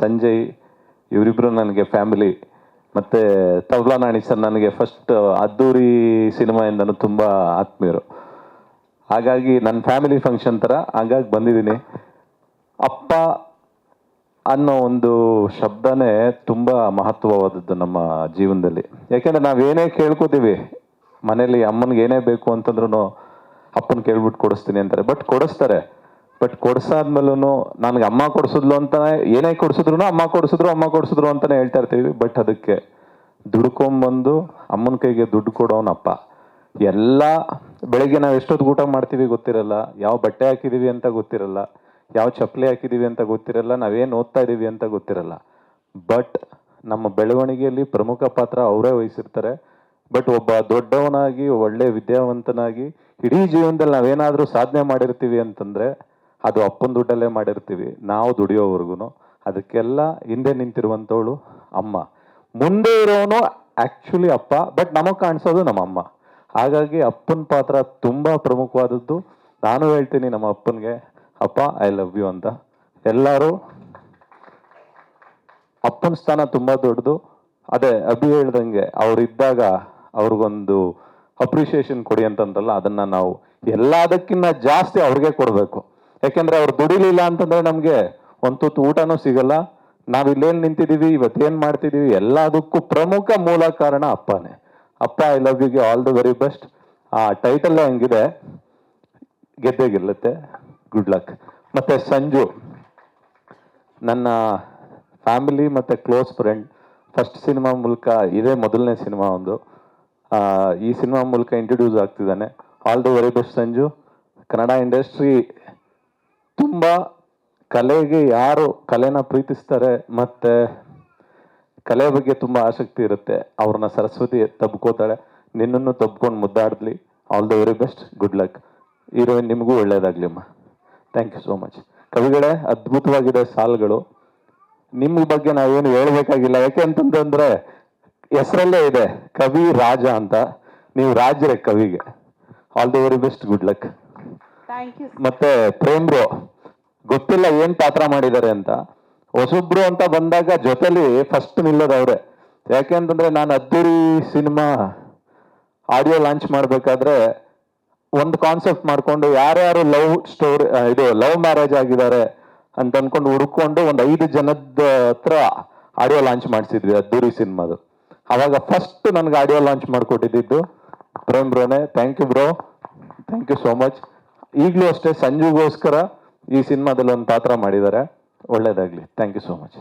ಸಂಜಯ್ ಇವರಿಬ್ಬರು ನನಗೆ ಫ್ಯಾಮಿಲಿ. ಮತ್ತು ತಬ್ಲಾ ನಾಣಿ ಸರ್ ನನಗೆ ಫಸ್ಟ್ ಅದ್ದೂರಿ ಸಿನಿಮಾಯಿಂದನೂ ತುಂಬ ಆತ್ಮೀಯರು. ಹಾಗಾಗಿ ನನ್ನ ಫ್ಯಾಮಿಲಿ ಫಂಕ್ಷನ್ ಥರ ಹಾಗಾಗಿ ಬಂದಿದ್ದೀನಿ. ಅಪ್ಪ ಅನ್ನೋ ಒಂದು ಶಬ್ದನೇ ತುಂಬ ಮಹತ್ವವಾದದ್ದು ನಮ್ಮ ಜೀವನದಲ್ಲಿ. ಯಾಕೆಂದರೆ ನಾವೇನೇ ಕೇಳ್ಕೋತೀವಿ ಮನೇಲಿ, ಅಮ್ಮನಿಗೆ ಏನೇ ಬೇಕು ಅಂತಂದ್ರೂ ಅಪ್ಪನ ಕೇಳ್ಬಿಟ್ಟು ಕೊಡಿಸ್ತೀನಿ ಅಂತಾರೆ. ಬಟ್ ಕೊಡಿಸ್ತಾರೆ, ಬಟ್ ಕೊಡಿಸಾದ್ಮೇಲೂ ನನಗೆ ಅಮ್ಮ ಕೊಡಿಸಿದ್ಲು ಅಂತಾನೆ, ಏನೇ ಕೊಡಿಸಿದ್ರು ಅಮ್ಮ ಕೊಡಿಸಿದ್ರು ಅಂತಲೇ ಹೇಳ್ತಾ ಇರ್ತೀವಿ. ಬಟ್ ಅದಕ್ಕೆ ದುಡ್ಕೊಂಬಂದು ಅಮ್ಮನ ಕೈಗೆ ದುಡ್ಡು ಕೊಡೋನು ಅಪ್ಪ. ಎಲ್ಲ ಬೆಳಗ್ಗೆ ನಾವು ಎಷ್ಟೊತ್ತು ಊಟ ಮಾಡ್ತೀವಿ ಗೊತ್ತಿರಲ್ಲ, ಯಾವ ಬಟ್ಟೆ ಹಾಕಿದ್ದೀವಿ ಅಂತ ಗೊತ್ತಿರಲ್ಲ, ಯಾವ ಚಪ್ಪಲಿ ಹಾಕಿದ್ದೀವಿ ಅಂತ ಗೊತ್ತಿರಲ್ಲ, ನಾವೇನು ಓದ್ತಾ ಇದ್ದೀವಿ ಅಂತ ಗೊತ್ತಿರಲ್ಲ. ಬಟ್ ನಮ್ಮ ಬೆಳವಣಿಗೆಯಲ್ಲಿ ಪ್ರಮುಖ ಪಾತ್ರ ಅವರೇ ವಹಿಸಿರ್ತಾರೆ. ಬಟ್ ಒಬ್ಬ ದೊಡ್ಡವನಾಗಿ, ಒಳ್ಳೆ ವಿದ್ಯಾವಂತನಾಗಿ ಇಡೀ ಜೀವನದಲ್ಲಿ ನಾವೇನಾದರೂ ಸಾಧನೆ ಮಾಡಿರ್ತೀವಿ ಅಂತಂದರೆ ಅದು ಅಪ್ಪನ ದುಡ್ಡಲ್ಲೇ ಮಾಡಿರ್ತೀವಿ, ನಾವು ದುಡಿಯೋವರೆಗೂ. ಅದಕ್ಕೆಲ್ಲ ಹಿಂದೆ ನಿಂತಿರುವಂಥವಳು ಅಮ್ಮ. ಮುಂದೆ ಇರೋನು ಆ್ಯಕ್ಚುಲಿ ಅಪ್ಪ, ಬಟ್ ನಮಗೆ ಕಾಣಿಸೋದು ನಮ್ಮ ಅಮ್ಮ. ಹಾಗಾಗಿ ಅಪ್ಪನ ಪಾತ್ರ ತುಂಬ ಪ್ರಮುಖವಾದದ್ದು. ನಾನು ಹೇಳ್ತೀನಿ ನಮ್ಮ ಅಪ್ಪನಿಗೆ, ಅಪ್ಪ ಐ ಲವ್ ಯು ಅಂತ. ಎಲ್ಲರೂ ಅಪ್ಪನ ಸ್ಥಾನ ತುಂಬ ದೊಡ್ಡದು. ಅದೇ ಅಭಿ ಹೇಳ್ದಂಗೆ ಅವರಿದ್ದಾಗ ಅವ್ರಿಗೊಂದು ಅಪ್ರಿಷಿಯೇಷನ್ ಕೊಡಿ ಅಂತಂದ್ರಲ್ಲ, ಅದನ್ನು ನಾವು ಎಲ್ಲದಕ್ಕಿಂತ ಜಾಸ್ತಿ ಅವ್ರಿಗೆ ಕೊಡಬೇಕು. ಯಾಕೆಂದರೆ ಅವ್ರು ದುಡಿಲಿಲ್ಲ ಅಂತಂದರೆ ನಮಗೆ ಒಂದು ತುತ್ತು ಊಟನೂ ಸಿಗಲ್ಲ. ನಾವು ಇಲ್ಲೇನು ನಿಂತಿದ್ದೀವಿ, ಇವತ್ತೇನು ಮಾಡ್ತಿದ್ದೀವಿ, ಎಲ್ಲದಕ್ಕೂ ಪ್ರಮುಖ ಮೂಲ ಕಾರಣ ಅಪ್ಪನೇ. ಅಪ್ಪ ಐ ಲವ್ ಯುಗೆ ಆಲ್ ದ ವೆರಿ ಬೆಸ್ಟ್. ಆ ಟೈಟಲ್ಲೇ ಹಂಗಿದೆ, ಗೆದ್ದೇ ಗೆಲ್ಲುತ್ತೆ, ಗುಡ್ ಲಕ್. ಮತ್ತು ಸಂಜು ನನ್ನ ಫ್ಯಾಮಿಲಿ ಮತ್ತು ಕ್ಲೋಸ್ ಫ್ರೆಂಡ್. ಫಸ್ಟ್ ಸಿನಿಮಾ ಮೂಲಕ, ಇದೇ ಮೊದಲನೇ ಸಿನಿಮಾ ಒಂದು, ಈ ಸಿನಿಮಾ ಮೂಲಕ ಇಂಟ್ರೊಡ್ಯೂಸ್ ಆಗ್ತಿದ್ದಾನೆ. All the very best Sanju. Kannada industry ತುಂಬ ಕಲೆಗೆ, ಯಾರು ಕಲೆನ ಪ್ರೀತಿಸ್ತಾರೆ ಮತ್ತು ಕಲೆ ಬಗ್ಗೆ ತುಂಬ ಆಸಕ್ತಿ ಇರುತ್ತೆ, ಅವ್ರನ್ನ ಸರಸ್ವತಿ ತಬ್ಕೋತಾಳೆ. ನಿನ್ನನ್ನು ತಬ್ಕೊಂಡು ಮುದ್ದಾಡ್ಲಿ. All the very best, good luck. Heroine ನಿಮಗೂ ಒಳ್ಳೇದಾಗಲಿ ಅಮ್ಮ. Thank you so much. ಕವಿಗಳೇ, ಅದ್ಭುತವಾಗಿದೆ ಸಾಲುಗಳು. ನಿಮ್ಮ ಬಗ್ಗೆ ನಾವೇನು ಹೇಳ್ಬೇಕಾಗಿಲ್ಲ. ಯಾಕೆ ಅಂತಂದ್ರೆ ಹೆಸರಲ್ಲೇ ಇದೆ ಕವಿ ರಾಜ ಅಂತ. ನೀವು ರಾಜರೇ ಕವಿಗೆ. All the very best, good luck. ಮತ್ತೆ ಪ್ರೇಮ್ ಬ್ರೋ, ಗೊತ್ತಿಲ್ಲ ಏನ್ ಪಾತ್ರ ಮಾಡಿದ್ದಾರೆ ಅಂತ. ಹೊಸಬ್ರು ಅಂತ ಬಂದಾಗ ಜೊತೆಲಿ ಫಸ್ಟ್ ನಿಲ್ಲೋದು ಅವರೇ. ಯಾಕೆ ಅಂತಂದ್ರೆ ನಾನು ಅದ್ದೂರಿ ಸಿನಿಮಾ ಆಡಿಯೋ ಲಾಂಚ್ ಮಾಡ್ಬೇಕಾದ್ರೆ ಒಂದು ಕಾನ್ಸೆಪ್ಟ್ ಮಾಡ್ಕೊಂಡು ಯಾರ್ಯಾರು ಲವ್ ಸ್ಟೋರಿ, ಇದು ಲವ್ ಮ್ಯಾರೇಜ್ ಆಗಿದ್ದಾರೆ ಅಂತ ಅನ್ಕೊಂಡು ಹುಡ್ಕೊಂಡು ಒಂದು 5 ಜನದ ಹತ್ರ ಆಡಿಯೋ ಲಾಂಚ್ ಮಾಡಿಸಿದ್ವಿ ಅದ್ದೂರಿ ಸಿನಿಮಾದು. ಅವಾಗ ಫಸ್ಟ್ ನನಗೆ ಆಡಿಯೋ ಲಾಂಚ್ ಮಾಡಿಕೊಟ್ಟಿದ್ದು ಪ್ರೇಮ್ ಬ್ರೋನೇ. Thank you bro, thank you so much. ಈಗಲೂ ಅಷ್ಟೇ ಸಂಜುಗೋಸ್ಕರ ಈ ಸಿನಿಮಾದಲ್ಲಿ ಒಂದು ಪಾತ್ರ ಮಾಡಿದ್ದಾರೆ. ಒಳ್ಳೇದಾಗಲಿ. Thank you so much.